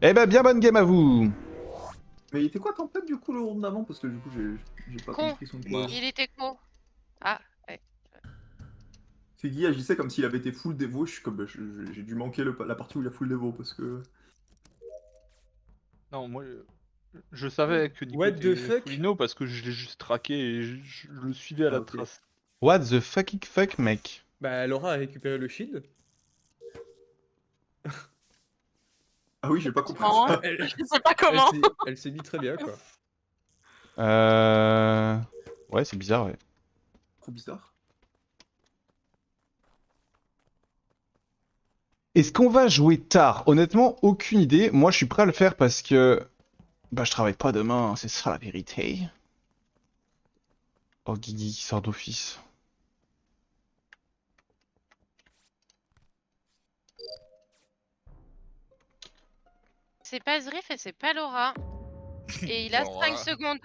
Eh ben, bien bonne game à vous. Mais il était quoi Tempête du coup le round d'avant? Parce que du coup j'ai pas Con. compris son Mort. quiz. Il était con. Ah, ouais. C'est Guy agissait comme s'il avait été full dévo, je suis comme j'ai dû manquer la partie où il a full dévo parce que. Non, moi, je savais que Nico What the était fuck? Fouino parce que je l'ai juste traqué et je le suivais à la ok. trace. What the fucking fuck, mec? Bah, Laura a récupéré le shield. Ah oui, j'ai pas compris Comment ça. Je sais pas comment. Elle s'est mis très bien, quoi. Ouais, c'est bizarre, ouais. Trop bizarre. Est-ce qu'on va jouer tard? Honnêtement, aucune idée. Moi, je suis prêt à le faire parce que... Bah, je travaille pas demain, c'est ça la vérité. Oh, Guigui qui sort d'office. C'est pas Zrif et c'est pas Laura. Et il a Alors 5 là- secondes.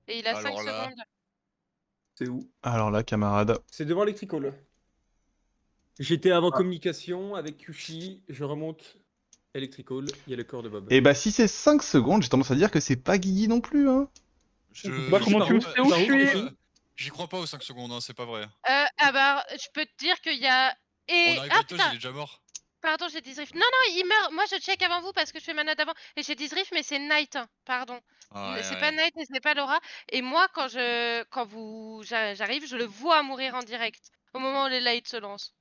Et il a 5 alors là- secondes. C'est où? Alors là, camarade. C'est devant Electrical. J'étais avant Ah. communication avec Kushi, je remonte Electrical, il y a le corps de Bob. Et bah, si c'est 5 secondes, j'ai tendance à dire que c'est pas Guigui non plus, hein. Bah, comment tu me sais où je suis? J'y crois pas aux 5 secondes, hein, c'est pas vrai. Ah bah, je peux te dire qu'il y a... Et... On arrive Ah à Tosh, putain. il est déjà mort. Pardon, j'ai dit Zrif. Non, non, il meurt. Moi, je check avant vous parce que je fais ma note avant. Et j'ai dit Zrif, mais c'est Knight. Pardon. Ah, ouais, C'est ouais. pas Knight et c'est pas Laura. Et moi, quand j'arrive, je le vois mourir en direct. Au moment où les lights se lancent.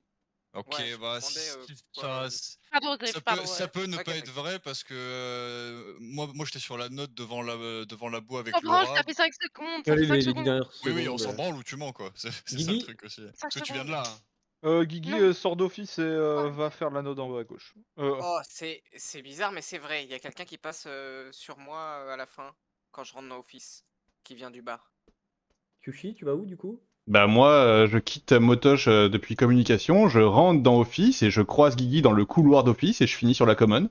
Ok, Ouais, je me bah demandais, Pardon, Zrif, ça pardon. peut, ouais. ça peut ne Ok, pas être t'inquiète. vrai parce que moi j'étais sur la note devant la boue avec Oh, branche, Laura. ça fait 5 secondes. Ça Allez, fait 5 les 10 secondes. dernières Oui, oui, on secondes. s'en branle ou tu mens quoi. C'est ça Guigui le truc aussi. 5 Parce que tu viens de secondes. là. Hein. Guigui Non. sort d'office et va faire l'anneau d'en bas à gauche. Oh, c'est bizarre, mais c'est vrai. Il y a quelqu'un qui passe sur moi à la fin, quand je rentre dans Office, qui vient du bar. Kushi, tu vas où du coup? Bah moi, je quitte Motosh depuis communication, je rentre dans Office et je croise Guigui dans le couloir d'Office et je finis sur la common.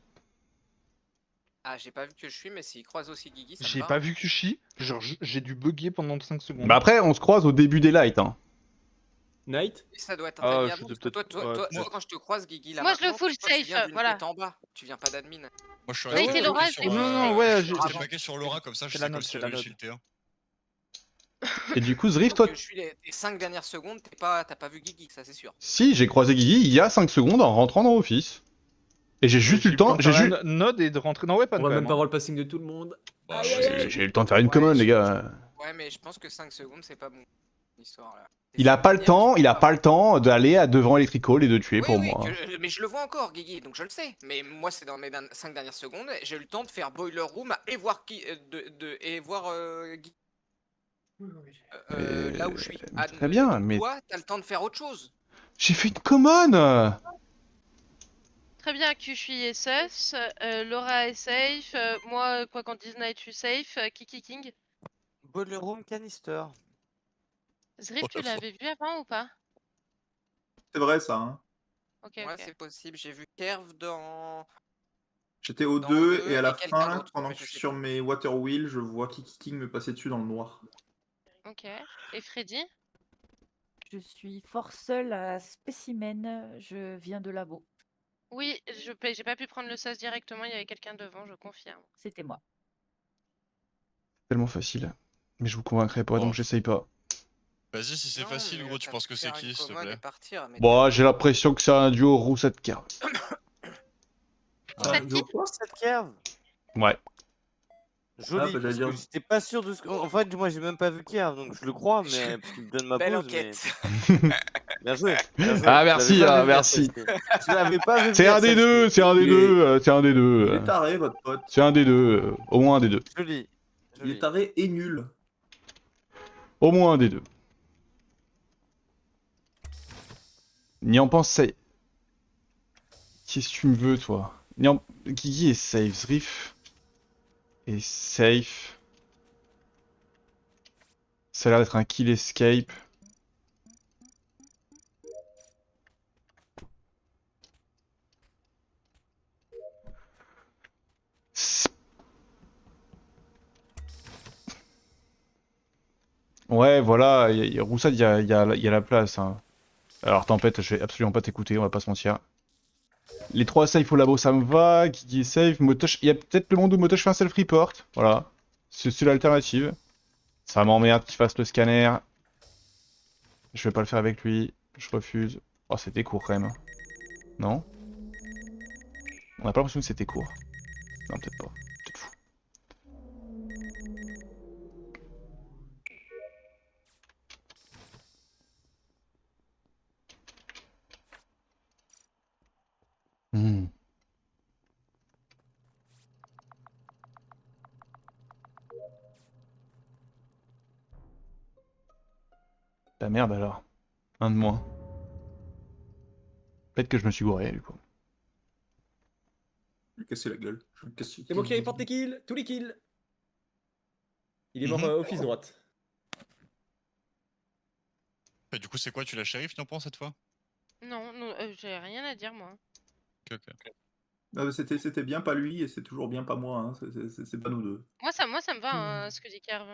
Ah, j'ai pas vu que je suis, mais s'il croise aussi Guigui, ça me J'ai va. pas vu Kushi, genre j'ai dû bugger pendant 5 secondes. Bah après, on se croise au début des lights, hein. Night? Oui, ça doit être Ah, un je avant, sais parce que peut-être- toi, ouais, toi, peut-être. toi, quand je te croise, Guigui, là Moi, je le maintenant, full toi, tu safe, viens d'une voilà. tête en bas. Tu viens pas d'admin. Moi je suis Ah resté ouais, bloqué Laura, sur c'est- Non, ouais, je j'ai- suis resté j'ai- bloqué sur Laura comme ça, je c'est sais la que note, c'est la le note. shield T1. Et du coup, Zrif, Donc, toi... je suis les 5 dernières secondes, t'as pas vu Guigui, ça c'est sûr. Si, j'ai croisé Guigui il y a 5 secondes en rentrant dans Office. Et j'ai juste eu le temps, j'ai juste... Node et de rentrer dans Weapon On quand va même même. pas voir le passing de tout le monde. Bah, Aïe, ouais, aïe, c'est- aïe. J'ai eu le temps de faire une Ouais, common, je- les gars. Ouais, mais je pense que 5 secondes, c'est pas bon. L'histoire là. Il a pas le temps, il a pas le temps d'aller à devant Electrical et de tuer Oui, pour oui, moi. mais je le vois encore, Guigui, donc je le sais. Mais moi, c'est dans mes 5 dernières secondes, j'ai eu le temps de faire Boiler Room et voir Guy. Là où je suis. très bien, donc mais- toi, t'as le temps de faire autre chose. J'ai fait une common. Très bien, Kushi est sus. Laura est safe. Moi, quoi qu'on dise, Night, je suis safe. Kiki King. Boiler Room Canister. Zrif, tu What the fuck? l'avais vu avant ou pas? C'est vrai ça, hein. Ok, Ouais, ok. c'est possible. J'ai vu Kerv dans. J'étais au Dans 2 deux et à la et quelqu'un fin, d'autre, pendant mais que je je suis sais sur plus. mes Water Wheel, je vois Kiki King me passer dessus dans le noir. Ok. Et Freddy? Je suis fort seule à Spécimen, je viens de labo. Oui, j'ai pas pu prendre le sas directement, il y avait quelqu'un devant, je confirme. C'était moi. Tellement facile. Mais je vous convaincrai pas, donc Oh. j'essaye pas. Vas-y, si c'est Non, facile, mais gros, tu t'as penses pu que c'est faire qui, une s'il te commode plaît? et partir, mais Bon, j'ai l'impression que c'est un duo roussette carte. Ça Ah, te de dit quoi? Cette curve. Ouais. Joli, Ah, bah, j'allais parce que dire- j'étais pas sûr de ce que... En fait, moi, j'ai même pas vu Kerv, donc je le crois, mais... parce qu'il me donne ma belle pause, enquête. mais... Bien joué, bien joué. Ah, Je merci, l'avais pas ah, vu venir, merci. celle-ci. Je l'avais pas vu C'est venir, un des celle-ci. deux, c'est un des Il deux, c'est un des Il deux. est taré, votre pote. C'est un des deux, au moins un des deux. Joli. Il Joli. est taré et nul. Au moins un des deux. N'y en pense safe. Qu'est-ce que tu me veux, toi? Guigui est safe, Zrif est safe. Ça a l'air d'être un kill escape. Ouais, voilà, Roussade, il y a la place. Hein. Alors, Tempête, je vais absolument pas t'écouter, on va pas se mentir. Les 3 safe au labo, ça me va. Guigui est safe. Motosh, il y a peut-être le monde où Motosh fait un self-report. Voilà. C'est l'alternative. Ça m'emmerde qu'il fasse le scanner. Je vais pas le faire avec lui. Je refuse. Oh, c'était court quand même. Hein. Non? On a pas l'impression que c'était court. Non, peut-être pas. Peut-être fou. Hmm. La merde alors. Un de moins. Peut-être que je me suis gouré du coup. Je vais casser la gueule. Je vais casser. C'est moi qui porte les kills, tous les kills. Il est mort Mhm. office droite. Et du coup, c'est quoi? Tu la shérif, Niampan, cette fois? Non, non, j'ai rien à dire moi. Ok, ok. Ah, mais c'était bien pas lui et c'est toujours bien pas moi. Hein. C'est pas nous deux. Moi ça me va hein, ce que dit Kerv.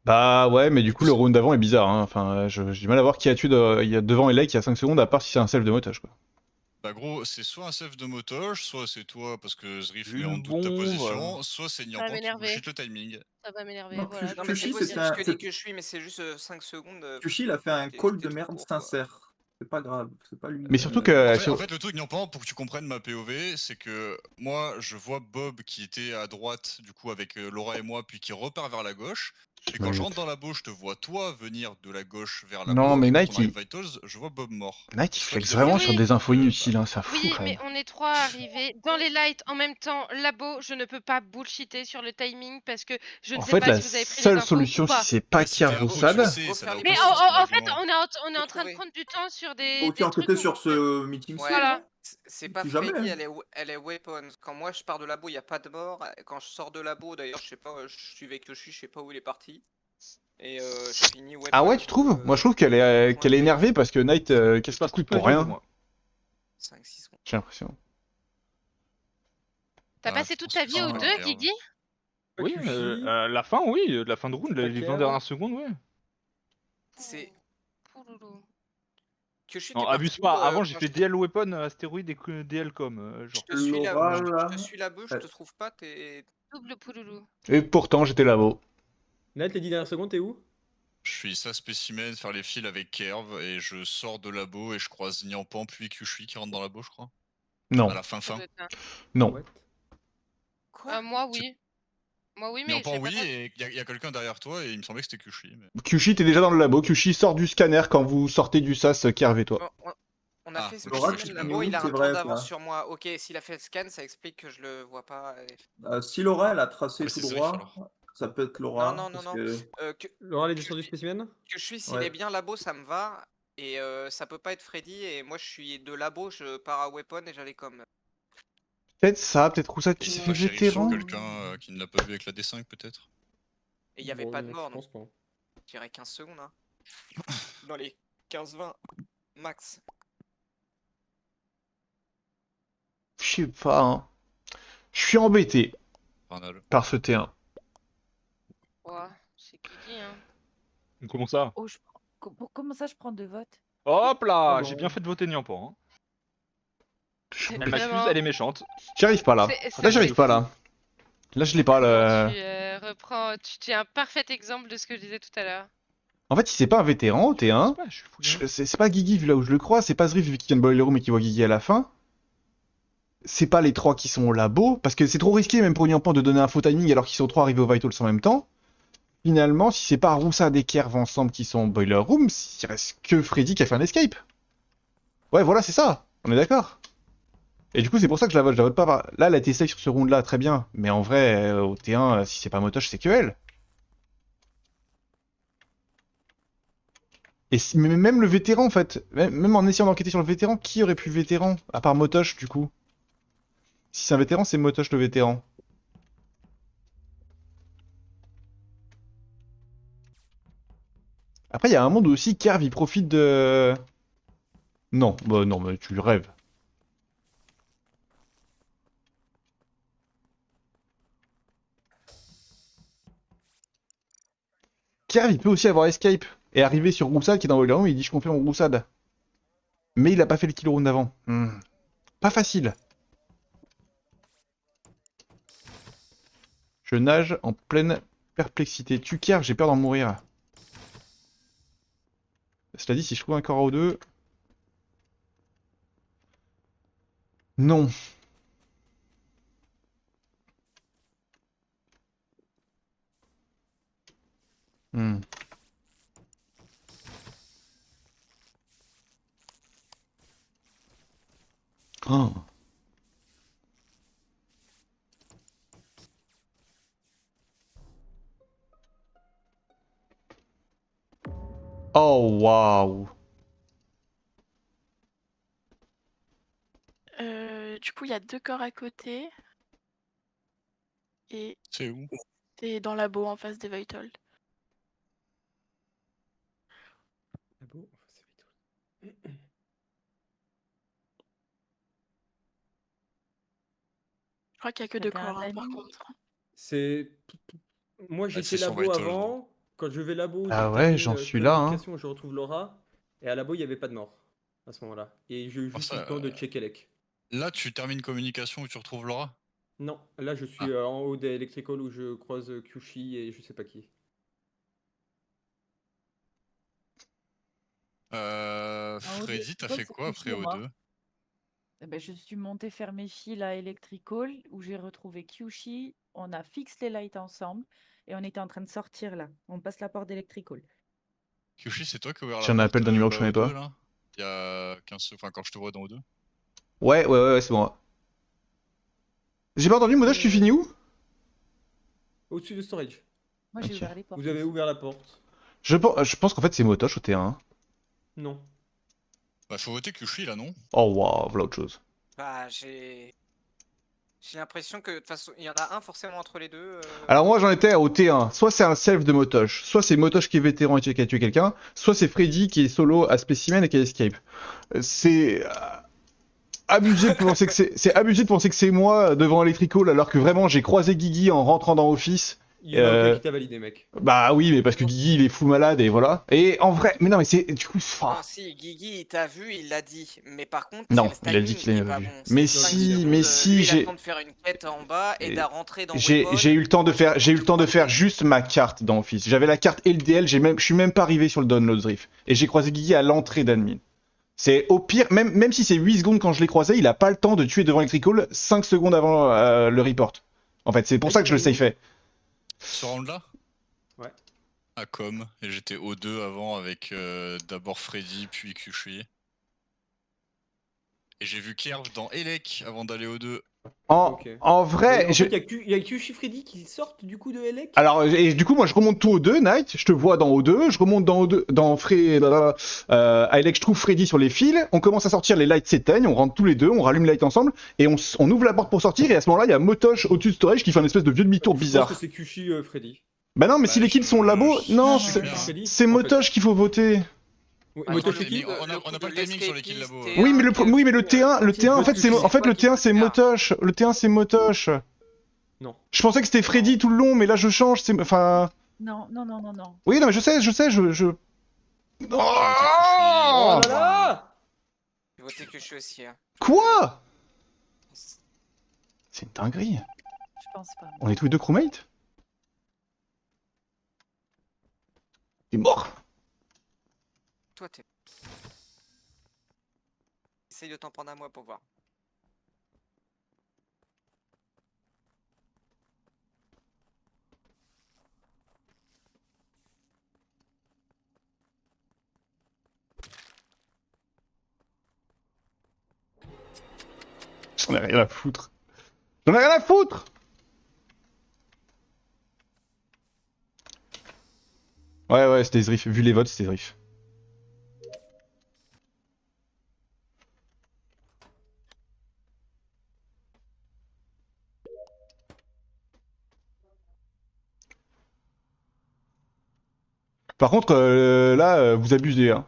Bah ouais, mais du coup le round d'avant est bizarre. Hein. Enfin, j'ai du mal à voir qui a tué il y a devant Elec il y a 5 secondes, à part si c'est un self de Motosh quoi. Bah gros, c'est soit un self de Motosh, soit c'est toi parce que Zriff Vu met en le doute ta bon, position, soit c'est va Niampan qui m'énerver. bullshit le timing. Ça va m'énerver, Non, voilà. Non, mais c'est Kushi, possible c'était ce un- que c'est- dit que je suis, mais c'est juste 5 secondes. Kushi, il a fait un C'était- call c'était de trop merde court, quoi. sincère. C'est pas grave, c'est pas lui. Mais surtout En que fait, le truc, Niampan, pour que tu comprennes ma POV, c'est que moi, je vois Bob qui était à droite, du coup, avec Laura et moi, puis qui repart vers la gauche. Et quand je rentre dans la bauche, je te vois toi venir de la gauche vers la Non, bauche. mais Et quand Nike, on arrive Vitals, je vois Bob mort. Nike il C'est toi flex qui vraiment devrais sur Oui. des infos bah, inutiles, hein, ça fout Oui, quand mais même. on est trois arrivés dans les lights en même temps. Labo, je ne peux pas bullshiter sur le timing parce que je ne En sais fait, pas la si vous avez pris les seule infos solution ou si pas. c'est pas Mais si t'es un pro, tu le Kiar sais, ça n'a Mais Mais aucun en, sens ton en- en fait, argument. on est en train de trouver. prendre du temps sur Oh, des tu as trucs enquêté où- sur ce meeting Ouais, Voilà. c'est pas Plus jamais, Freddy, hein. elle est weapons. Quand moi je pars de labo, il n'y a pas de mort. Quand je sors de labo, d'ailleurs, je sais pas, je suis avec Yoshi, je sais pas où il est parti. Et je finis weapons. Ah ouais, tu trouves? Moi je trouve qu'elle est énervée parce que Knight qu'est-ce qu'il coûte pour rien? 5-6 secondes. J'ai l'impression. T'as Ah, passé je toute pense ta que vie c'est aux pas deux, Kerv. Guigui? Oui, Kushi, la fin, oui, la fin de round, C'est pas les 20 Kerv. dernières secondes, oui. C'est. Pouloulou. Kyoshi, Non, t'es parti abuse où, pas, avant j'ai quand fait je te- DL Weapon, Astéroïde et DL Com, Je genre. te suis là, Laura, je là. te suis là-bas, je te trouve pas, t'es. Double pouloulou. Et pourtant j'étais là-haut. Nat, les 10 dernières secondes, t'es où? Je suis ça spécimen, faire les fils avec Kerv, et je sors de labo et je croise Niampan puis Kyushui qui rentre dans labo, je crois. Non, À la fin. Ça doit être un- non. What? Quoi? Moi, oui. Moi, oui, mais Niampan, j'ai pas oui, compris. et il y a quelqu'un derrière toi, et il me semblait que c'était Kyushui. Mais... Kyushi, t'es déjà dans le labo. Kyushi sort du scanner quand vous sortez du sas, Kerv et toi. On a Ah, fait Laura, spécimen tu labo, finis il a où, c'est un tour vrai, d'avance ça. sur moi. Ok, s'il a fait le scan, ça explique que je le vois pas. Si Laura, elle a tracé Ah, mais tout c'est Zriff, droit, alors. ça peut être Non, Laura. non, non, parce non. que- Laura, elle est sur du spécimen? Que je suis, s'il Ouais. est bien labo, ça me va. Et ça peut pas être Freddy. Et moi, je suis de labo, je pars à weapon et j'allais comme. Peut-être ça, peut-être Roussat Et qui c'est fait pas shérif sur vétéran. quelqu'un qui ne l'a pas vu avec la D5, peut-être? Et il y avait Bon, pas de non, mort, je donc pense pas. je dirais 15 secondes. Hein. Dans les 15-20 max. Je sais pas, hein. Je suis embêté Infernal. par ce T1. Ouais, c'est Guigui, hein. Comment ça? Oh, comment ça, je prends 2 votes? Hop là, Ah j'ai bon. bien fait de voter Niampan. Hein. C'est Elle m'accuse, vraiment- elle est méchante. J'y arrive pas là. c'est- Là, j'y arrive pas là. Là, je l'ai pas le. Tu reprends, tu es un parfait exemple de ce que je disais tout à l'heure. En fait, si c'est pas un vétéran, Je sais T1, pas, je suis fou. c'est pas Guigui vu là où je le crois, c'est pas Zriff vu qu'il vient de Boiler Room et qui voit Guigui à la fin. C'est pas les trois qui sont au labo, parce que c'est trop risqué même pour Niampan de donner un faux timing alors qu'ils sont trois arrivés au Vitals en même temps. Finalement, si c'est pas Roussad et Kerv ensemble qui sont au Boiler Room, il reste que Freddy qui a fait un escape. Ouais, voilà, c'est ça. On est d'accord. Et du coup, c'est pour ça que je la vote pas. Là, elle a été safe sur ce round là, très bien. Mais en vrai, au T1, si c'est pas Motosh, c'est que elle. Et mais même le vétéran, en fait, même en essayant d'enquêter sur le vétéran, qui aurait pu vétéran à part Motosh, du coup? Si c'est un vétéran, c'est Motosh le vétéran. Après, il y a un monde où aussi Kerv il profite de. Non, bah non, mais tu rêves. Kerv il peut aussi avoir escape et arriver sur Roussad qui est dans Boiler Room et il dit je confirme Roussad. Mais il a pas fait le kill round d'avant. Pas pas facile. Je nage en pleine perplexité. Tucker, j'ai peur d'en mourir. Cela dit, si je trouve un corps AO2... Non. Hmm. Oh. Oh, waouh. Du coup, il y a 2 corps à côté. Et C'est où? t'es dans la boue en face des Vital. Ah bon? C'est vite. Je crois qu'il y a que T'as 2 bien un corps, hein, par timing. contre. C'est. Moi, c'est j'étais sur labo Vital. avant. Quand je vais labo, Ah je ouais, termine j'en suis là, hein. communication, je retrouve Laura. Et à labo, il n'y avait pas de mort à ce moment-là. Et j'ai eu Oh, juste ça, le temps de checker Elec. Là, tu termines communication où tu retrouves Laura? Non, là, je suis en haut des Electrical où je croise Kyushi et je sais pas qui. En haut des Freddy, t'as Electrical, fait c'est quoi Kyushi après et moi. O2? Eh ben, je suis montée faire mes fils à Electrical où j'ai retrouvé Kyushi. On a fixé les lights ensemble et on était en train de sortir là. On passe la porte d'Electrical. Kyushi, c'est toi qui as ouvert la J'ai un porte appel d'un numéro que je connais O2 pas. là? Il y a 15... Enfin, quand je te vois dans O2. Ouais, c'est bon. J'ai pas entendu, Modoche, tu finis où? Au-dessus de storage. Moi, j'ai Ok. ouvert les portes. Vous avez aussi. ouvert la porte. Je pense qu'en fait c'est Motoche au T1. Non. Bah, faut voter Kyushi là, non? Oh waouh, voilà autre chose. Bah, j'ai l'impression que de toute façon, il y en a un forcément entre les deux. Alors moi j'en étais au T1. Soit c'est un self de Motoche, soit c'est Motoche qui est vétéran et qui a tué quelqu'un, soit c'est Freddy qui est solo à Specimen et qui a escape. C'est abusé de penser que c'est abusé de penser que c'est moi devant Electrical alors que vraiment j'ai croisé Guigui en rentrant dans Office. Il y en a aucun qui t'a validé, mec. Bah oui, mais parce que Guigui il est fou malade et voilà. Et en vrai, mais non mais c'est du coup. Non, si, Guigui, il t'a vu, il l'a dit. Mais par contre, Non, c'est le il a dit timing qu'il qui est l'avait pas vu. bon. Mais C'est 5 si, secondes, mais lui, si, il a j'ai. le temps de faire une quête en bas et de rentrer dans J'ai Weapon. eu le temps de Moi, j'ai faire, j'ai eu le temps de prendre faire des- juste ma carte dans Office. J'avais la carte LDL, je suis même pas arrivé sur le download drift. Et j'ai croisé Guigui à l'entrée d'admin. C'est au pire, même si c'est 8 secondes quand je l'ai croisé, il a pas le temps de tuer devant Electrical 5 secondes avant le report. En fait, c'est pour ça que je le safeais. Ce round là? Ouais. À com, et j'étais O2 avant avec d'abord Freddy puis Kyushi. Et j'ai vu Kerv dans Elec avant d'aller O2. Ok. En vrai, Mais en fait, il y a Kyushi Freddy qui sortent du coup de Elec. Alors, et du coup, moi, je remonte tout au 2, Night. Je te vois dans O2. Je remonte dans O2, dans à Elec, je trouve Freddy sur les fils. On commence à sortir, les lights s'éteignent. On rentre tous les deux, on rallume les lights ensemble. Et on ouvre la porte pour sortir. Et à ce moment-là, il y a Motoche au-dessus de Storage qui fait un espèce de vieux demi-tour Je bizarre. pense que c'est Kyushi Freddy. Bah non, mais si les kills sont au labo, non, c'est Motoche qu'il faut voter. Motoche mais qui on n'a pas le timing sur les kills labo. Oui, mais le T1, en fait, en fait, le T1, c'est Motoche. Le T1, c'est Motoche. Non. Je pensais que c'était Freddy tout le long, mais là, je change. Enfin. Non. Oui, non, mais je sais, je. Oh là là! J'ai voté Kyushi aussi. Hein. Quoi? C'est une dinguerie. Je pense pas. On est tous les deux crewmates? T'es mort. Toi, t'es. Essaye de t'en prendre à moi pour voir. J'en ai rien à foutre. J'en ai rien à foutre! Ouais, c'était Zrif. Vu les votes, c'était Zrif. Par contre, là, vous abusez, hein.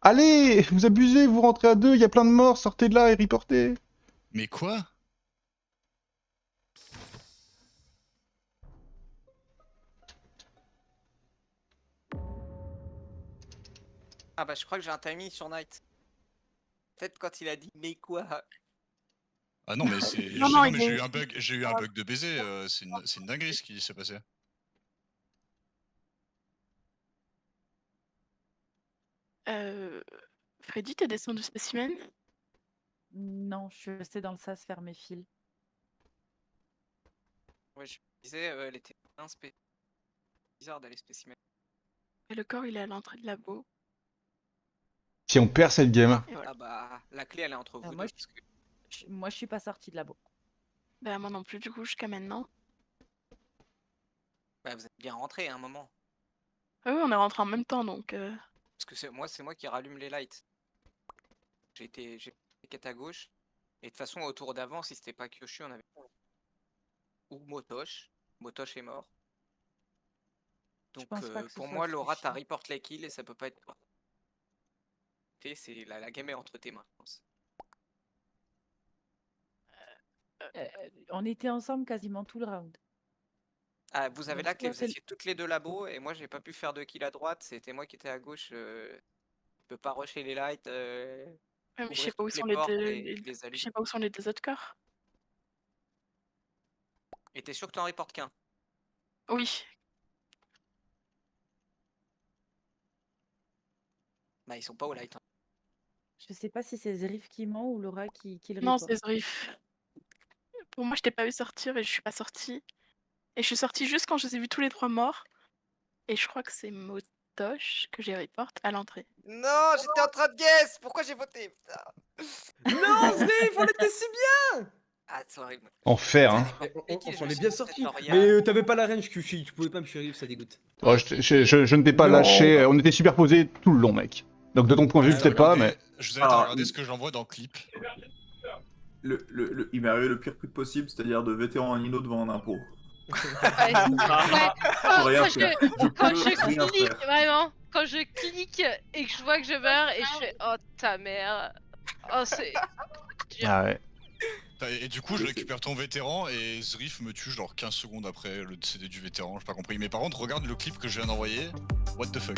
Allez, vous abusez, vous rentrez à 2, il y a plein de morts, sortez de là et reportez. Mais quoi? Ah bah, je crois que j'ai un timing sur Night. Peut-être quand il a dit mais quoi. Ah non, mais c'est. Non, non, mais il j'ai est- eu un bug de baiser. C'est une dinguerie ce qui s'est passé. Freddy, t'es descendu spécimen? Non, je suis restée dans le sas faire mes fils. Ouais, je me disais, elle était bizarre d'aller spécimen. Et le corps, il est à l'entrée de labo. Si on perd cette game. Et voilà. Ah bah, la clé elle est entre vous moi, deux. Parce que... Moi, je suis pas sortie de labo. Bah, moi non plus, du coup, jusqu'à maintenant. Bah, vous êtes bien rentré à un moment. Ah oui, on est rentré en même temps, donc... Parce que c'est moi qui rallume les lights. J'ai quête à gauche. Et de toute façon, au tour d'avant, si c'était pas Kyoshi, on avait. Ou Motosh. Motosh est mort. Donc pense pas que ce pour soit moi, Laura, Kyoshi. t'as report les kills et ça peut pas être toi. La game est entre tes mains, je pense. On était ensemble quasiment tout le round. Ah, vous avez Donc, la clé, soit vous c'est- étiez toutes les deux labo et moi j'ai pas pu faire de kill à droite, c'était moi qui étais à gauche. Je peux pas rusher les lights. Ouais, mais je sais ouvrir pas où toutes sont les les portes deux... et les Je allumer. sais pas où sont les deux autres corps. Et t'es sûr que t'en reportes qu'un? Oui. Bah ils sont pas au light. Hein. Je sais pas si c'est Zerif qui ment ou Laura qui le Non, report. c'est Zrif. Pour moi, je t'ai pas vu sortir et je suis pas sortie. Et je suis sortie juste quand je les ai vus tous les trois morts. Et je crois que c'est Motosh que j'ai report à l'entrée. Non, j'étais en train de guess. Pourquoi j'ai voté? Putain. Non, Zrif, on était si bien. Ah, c'est horrible. Enfer, hein. On s'en est bien sorti. Noria. Mais t'avais pas la range, Kyushi. Tu pouvais pas me shérif, ça dégoûte. Oh, je ne t'ai pas Non. lâché, on était superposés tout le long, mec. Donc de ton point de vue, Je vous ai peut-être pas, regardé- mais. Je vous invite à Alors, regarder ce que j'envoie dans le clip. Il m'est arrivé le pire truc possible, c'est-à-dire de vétéran à Nino devant un impôt. Ouais. Quand, rien quand faire. quand peux je rien clique, faire. vraiment, quand je clique et que je vois que je meurs et je fais oh ta mère. Oh c'est. Ah ouais. Et du coup, je récupère ton vétéran et Zrif me tue genre 15 secondes après le décédé du vétéran, j'ai pas compris. Mais par contre, regarde le clip que je viens d'envoyer. What the fuck.